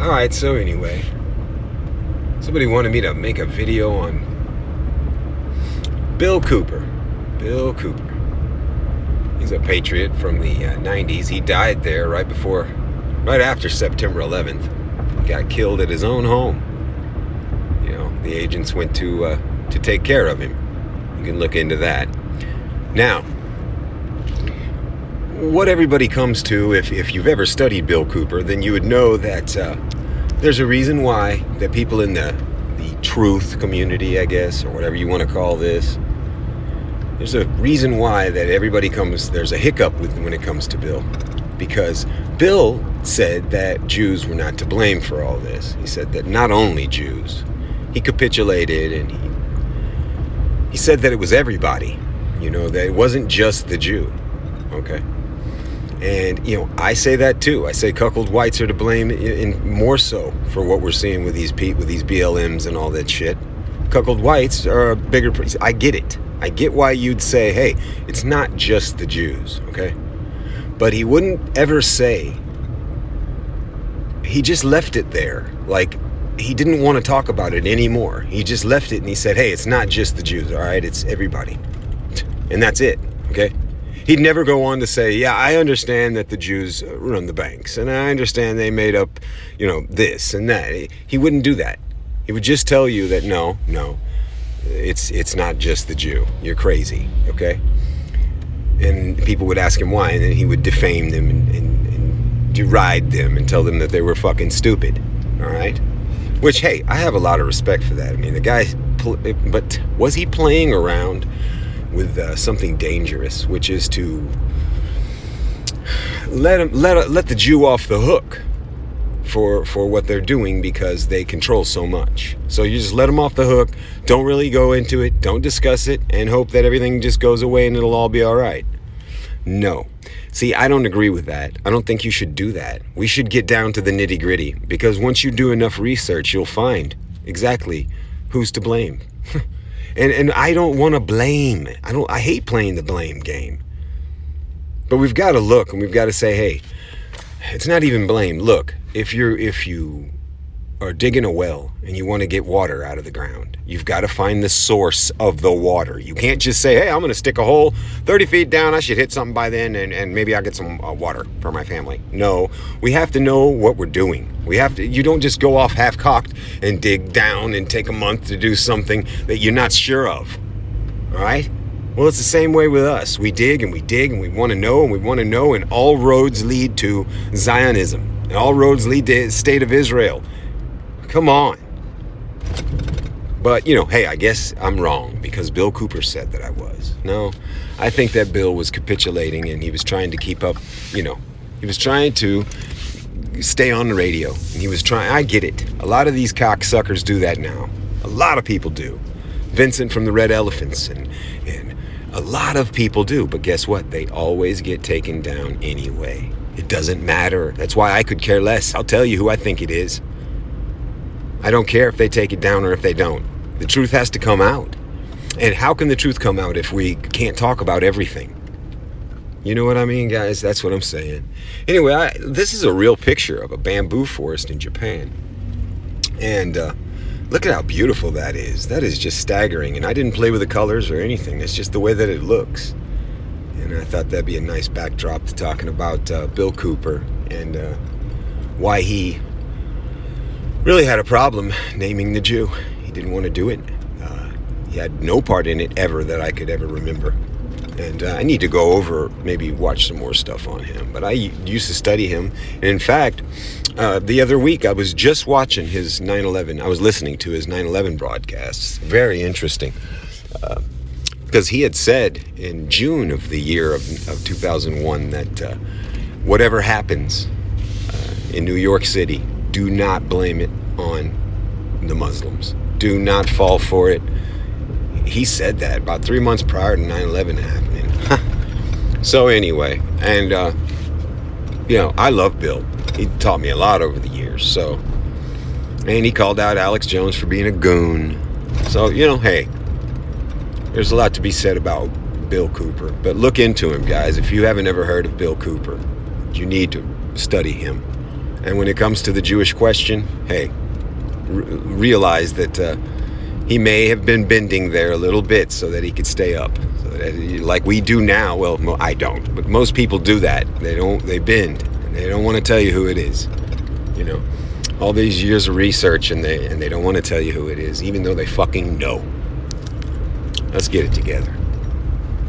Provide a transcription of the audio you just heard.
Alright, so anyway, somebody wanted me to make a video on Bill Cooper. Bill Cooper. He's a patriot from the 90s. He died there right after September 11th. He got killed at his own home. You know, the agents went to take care of him. You can look into that. Now, what everybody comes to, if you've ever studied Bill Cooper, then you would know that there's a reason why that people in the truth community, I guess, or whatever you want to call this, there's a reason why that there's a hiccup when it comes to Bill. Because Bill said that Jews were not to blame for all this. He said that not only Jews. He capitulated, and he said that it was everybody. You know, that it wasn't just the Jew. Okay? And, you know, I say that too. I say cuckold whites are to blame, in more so for what we're seeing with these BLMs and all that shit. Cuckold whites are a bigger... I get it. I get why you'd say, hey, it's not just the Jews, okay? But he wouldn't ever say... He just left it there. Like, he didn't want to talk about it anymore. He just left it and he said, hey, it's not just the Jews, all right? It's everybody. And that's it, okay? He'd never go on to say, yeah, I understand that the Jews run the banks, and I understand they made up, you know, this and that. He wouldn't do that. He would just tell you that, no, it's not just the Jew. You're crazy, okay? And people would ask him why, and then he would defame them and deride them and tell them that they were fucking stupid, all right? Which, hey, I have a lot of respect for that. I mean, the guy, but was he playing around with something dangerous, which is to let the Jew off the hook for what they're doing because they control so much. So you just let them off the hook, don't really go into it, don't discuss it, and hope that everything just goes away and it'll all be all right. No. See, I don't agree with that. I don't think you should do that. We should get down to the nitty-gritty, because once you do enough research, you'll find exactly who's to blame. And I don't want to blame. I hate playing the blame game. But we've got to look, and we've got to say, hey, it's not even blame. Look, if you are digging a well and you want to get water out of the ground, you've got to find the source of the water. You can't just say, hey, I'm going to stick a hole 30 feet down. I should hit something by then, and maybe I'll get some water for my family. No, we have to know what we're doing. You don't just go off half-cocked and dig down and take a month to do something that you're not sure of. All right? Well, it's the same way with us. We dig and we want to know, and all roads lead to Zionism. And all roads lead to the state of Israel. Come on. But, you know, hey, I guess I'm wrong, because Bill Cooper said that I was. No, I think that Bill was capitulating, and he was trying to keep up, you know, he was trying to stay on the radio. And I get it. A lot of these cocksuckers do that now. A lot of people do. Vincent from the Red Elephants, and a lot of people do. But guess what? They always get taken down anyway. It doesn't matter. That's why I could care less. I'll tell you who I think it is. I don't care if they take it down or if they don't. The truth has to come out. And how can the truth come out if we can't talk about everything? You know what I mean, guys? That's what I'm saying. Anyway, this is a real picture of a bamboo forest in Japan. And look at how beautiful that is. That is just staggering. And I didn't play with the colors or anything. It's just the way that it looks. And I thought that'd be a nice backdrop to talking about Bill Cooper and why he really had a problem naming the Jew. He didn't want to do it. He had no part in it ever that I could ever remember. And I need to go over, maybe watch some more stuff on him. But I used to study him. And in fact, the other week I was just watching his 9/11. I was listening to his 9/11 broadcasts. Very interesting. Because he had said in June of the year of 2001 that whatever happens in New York City, do not blame it on the Muslims. Do not fall for it. He said that about 3 months prior to 9/11 happening. So anyway, and you know, I love Bill. He taught me a lot over the years. So, and he called out Alex Jones for being a goon. So, you know, hey, there's a lot to be said about Bill Cooper. But look into him, guys. If you haven't ever heard of Bill Cooper, you need to study him. And when it comes to the Jewish question, hey, realize that he may have been bending there a little bit so that he could stay up. So that, like we do now. Well, I don't, but most people do that. They bend. And they don't want to tell you who it is. You know, all these years of research, and they don't want to tell you who it is, even though they fucking know. Let's get it together.